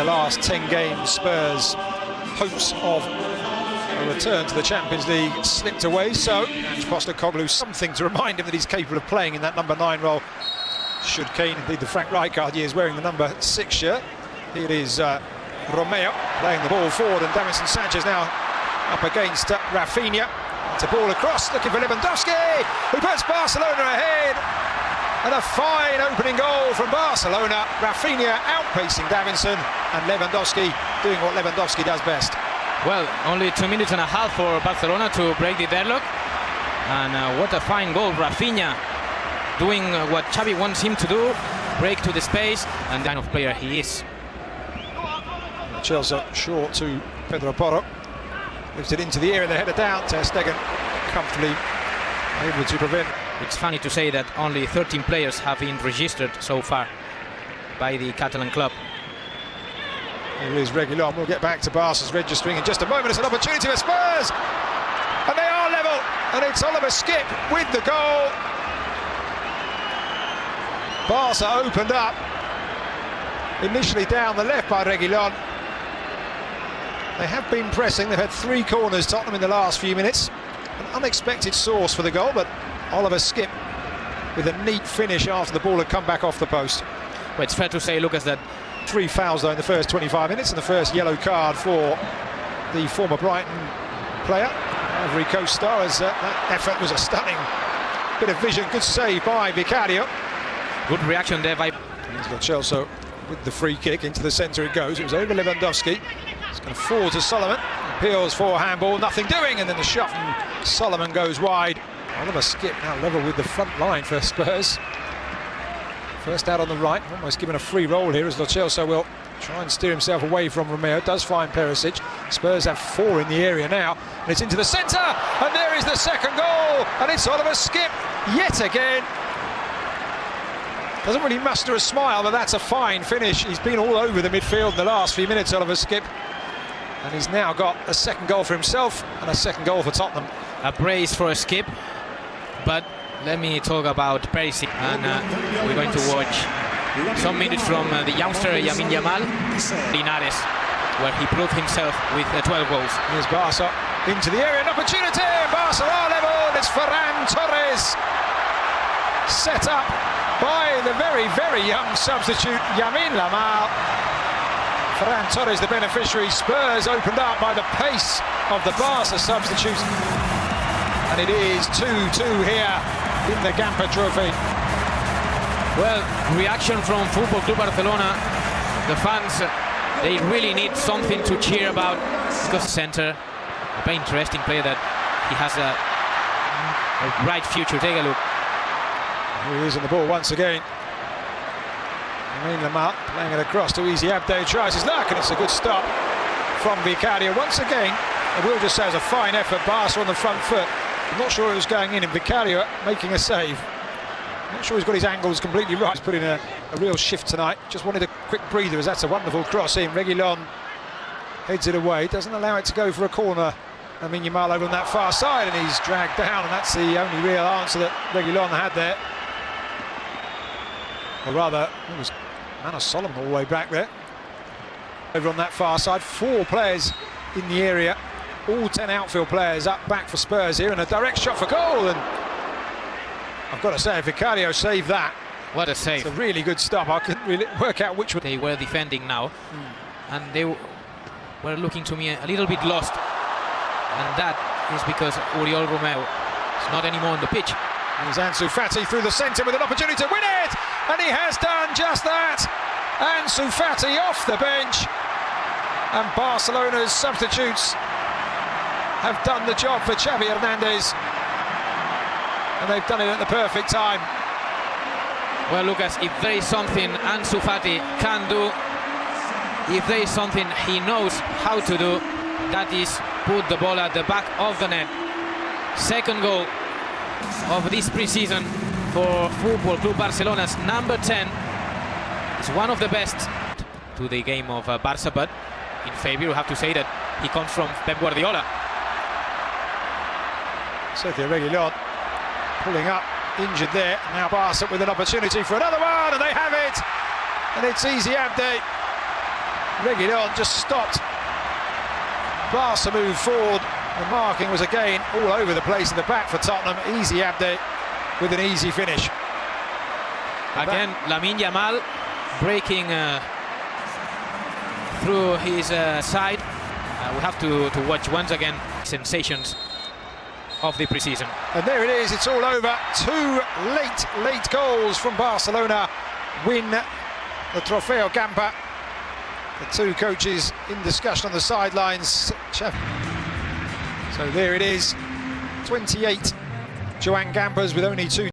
the last 10 games, Spurs' hopes of a return to the Champions League slipped away. So Postecoglou, something to remind him that he's capable of playing in that number 9 role. Should Kane, indeed the Frank Rijkaard years, wearing the number 6 shirt. It is Romeo playing the ball forward, and Davinson Sanchez now up against Rafinha. It's a ball across, looking for Lewandowski, who puts Barcelona ahead. And a fine opening goal from Barcelona. Rafinha outpacing Davinson, and Lewandowski doing what Lewandowski does best. Well, only 2 minutes and a half for Barcelona to break the deadlock. And what a fine goal. Rafinha doing what Xavi wants him to do, break to the space, and the kind of player he is. Chelsea short to Pedro Porro. Lifts it into the air and the header down. Ter Stegen comfortably able to prevent. It's funny to say that only 13 players have been registered so far by the Catalan club. Here is Reguilon. We'll get back to Barca's registering in just a moment. It's an opportunity for Spurs, and they are level. And it's Oliver Skipp with the goal. Barca opened up, initially down the left by Reguilon. They have been pressing. They've had 3 corners, Tottenham, in the last few minutes. An unexpected source for the goal, but Oliver Skipp with a neat finish after the ball had come back off the post. Well, it's fair to say, Lucas, that 3 fouls though in the first 25 minutes, and the first yellow card for the former Brighton player, Ivory Coast star, as that effort was a stunning bit of vision. Good save by Vicario. Good reaction there by Chelsea with the free kick. Into the centre it goes. It was over Lewandowski. It's going to fall to Solomon. Appeals for handball, nothing doing, and then the shot from Solomon goes wide. Oliver Skipp now level with the front line for Spurs. First out on the right, almost given a free roll here as Lo Celso will try and steer himself away from Romeo. Does find Perisic. Spurs have 4 in the area now, and it's into the centre, and there is the second goal, and it's Oliver Skipp yet again. Doesn't really muster a smile, but that's a fine finish. He's been all over the midfield in the last few minutes, Oliver Skipp, and he's now got a second goal for himself and a second goal for Tottenham. A brace for a Skipp, but let me talk about Perisic, and we're going to watch some minutes from the youngster Yamal Linares, where he proved himself with 12 goals. Here's Barca into the area, an opportunity. Barca are level. It's Ferran Torres, set up by the very, very young substitute Yamin Lamal. Ferran Torres the beneficiary. Spurs opened up by the pace of the Barca substitute, and it is 2-2 here in the Gamper Trophy. Well, reaction from Football Club Barcelona. The fans, they really need something to cheer about, because centre, a very interesting player that he has a bright future. Take a look. Here he is on the ball once again. Yamin Lamal playing it across to Easy Abde, tries his luck, and it's a good stop from Vicario. Once again, I will just say it's a fine effort. Barca on the front foot. I'm not sure it was going in, and Vicario making a save. I'm not sure he's got his angles completely right. He's put in a real shift tonight. Just wanted a quick breather, as that's a wonderful cross in. Reguilon heads it away, doesn't allow it to go for a corner. I mean, Yamal over on that far side, and he's dragged down, and that's the only real answer that Reguilon had there. Or rather, it was Manos Solomon all the way back there. Over on that far side, 4 players in the area. All 10 outfield players up back for Spurs here, and a direct shot for goal, and I've got to say, Vicario saved that. What a save. It's a really good stop. I couldn't really work out which one. They were defending now, and they were looking to me a little bit lost, and that is because Oriol Romeo is not anymore on the pitch. There's Ansu Fati through the centre with an opportunity to win it, and he has done just that. Ansu Fati off the bench, and Barcelona's substitutes have done the job for Xavi Hernandez, and they've done it at the perfect time. Well, Lucas, if there is something Ansu Fati can do, if there is something he knows how to do, that is put the ball at the back of the net. Second goal of this pre-season for Football Club Barcelona's number 10. It's one of the best to the game of Barca, but in favour, we have to say that he comes from Pep Guardiola. Sergio Reguilon pulling up, injured there. Now Barca with an opportunity for another one, and they have it. And it's Easy Abde Reguilón just stopped. Barca moved forward. The marking was again all over the place in the back for Tottenham. Easy Abde with an easy finish. Again, Lamine Yamal breaking through his side. We have to watch once again sensations of the preseason. And there it is, it's all over. Two late goals from Barcelona win the Trofeo Campa. The two coaches in discussion on the sidelines. So there it is, 28 Joan Gampas with only two.